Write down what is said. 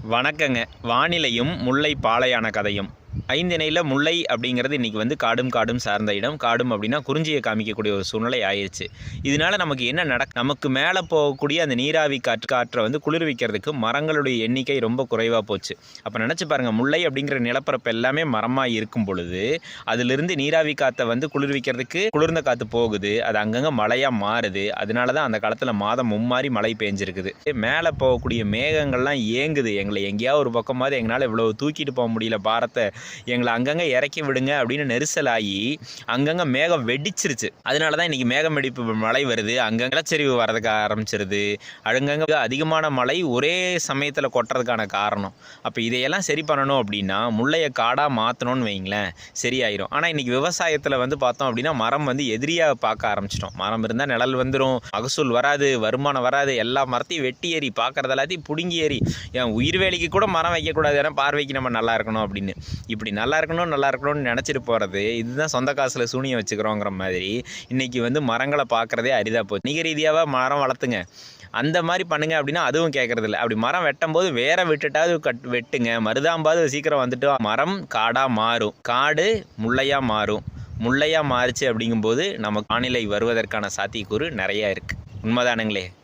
வணக்கங்க. வானிலையும் முல்லை பாலையான கதையும். ஐந்திணையில முல்லை அப்படிங்கிறது இன்றைக்கி வந்து காடும் சார்ந்த இடம். காடும் அப்படின்னா குறிஞ்சியை காமிக்கக்கூடிய ஒரு சூழ்நிலை ஆயிடுச்சு. இதனால் நமக்கு என்ன நமக்கு மேலே போகக்கூடிய அந்த நீராவி காற்றை வந்து குளிர்விக்கிறதுக்கு மரங்களுடைய எண்ணிக்கை ரொம்ப குறைவாக போச்சு. அப்போ நினச்சி பாருங்கள், முல்லை அப்படிங்கிற நிலப்பரப்பு எல்லாமே மரமாக இருக்கும் பொழுது அதிலிருந்து நீராவி காற்றை வந்து குளிர்விக்கிறதுக்கு குளிர்ந்த காற்று போகுது. அது அங்கங்கே மழையாக மாறுது. அதனால தான் அந்த காலத்தில் மாதம் மும்மாறி மழை பெஞ்சிருக்குது. மேலே போகக்கூடிய மேகங்கள்லாம் ஏங்குது. எங்களை எங்கேயாவது ஒரு பக்கமாவது எங்களால் இவ்வளோ தூக்கிட்டு போக முடியல பாரத்தை, எங்களை அங்கங்கே இறக்கி விடுங்க அப்படின்னு நெரிசலாகி அங்கங்கே மேகம் வெடிச்சிருச்சு. அதனால தான் இன்றைக்கி மேகம் வெடிப்பு மழை வருது. அங்கங்கே நிலச்சரிவு வரதுக்கு ஆரம்பிச்சிருது. அங்கங்கே அதிகமான மழை ஒரே சமயத்தில் கொட்டுறதுக்கான காரணம். அப்போ இதையெல்லாம் சரி பண்ணணும் அப்படின்னா முல்லையை காடாக மாற்றணும்னு வைங்களேன், சரியாயிரும். ஆனால் இன்றைக்கி விவசாயத்தில் வந்து பார்த்தோம் அப்படின்னா மரம் வந்து எதிரியாக பார்க்க ஆரம்பிச்சிட்டோம். மரம் இருந்தால் நிழல் வந்துடும், மகசூல் வராது, வருமானம் வராது, எல்லா மரத்தையும் வெட்டி ஏறி பார்க்குறது எல்லாத்தையும் பிடுங்கி ஏறி என் உயிர் வேலைக்கு கூட மரம் வைக்கக்கூடாது, ஏன்னா பார்வைக்கு நம்ம நல்லா இருக்கணும் அப்படின்னு. இப்படி நல்லா இருக்கணும்னு நினச்சிட்டு போகிறது, இதுதான் சொந்த காசில் சூனியம் வச்சுக்கிறோங்கிற மாதிரி இன்றைக்கி வந்து மரங்களை பார்க்குறதே அரிதாக போச்சு. வணிக ரீதியாக மரம் வளர்த்துங்க, அந்த மாதிரி பண்ணுங்க அப்படின்னா அதுவும் கேட்குறதில்ல. அப்படி மரம் வெட்டும் போது வேற விட்டுட்டாவது வெட்டுங்க, மருதாம்பாவது சீக்கிரம் வந்துட்டு மரம் காடாக மாறும், காடு முல்லையாக மாறும். முல்லையாக மாறுச்சு அப்படிங்கும்போது நமக்கு வானிலை வருவதற்கான சாத்தியக்கூறு நிறையா இருக்குது. உண்மைதானுங்களே?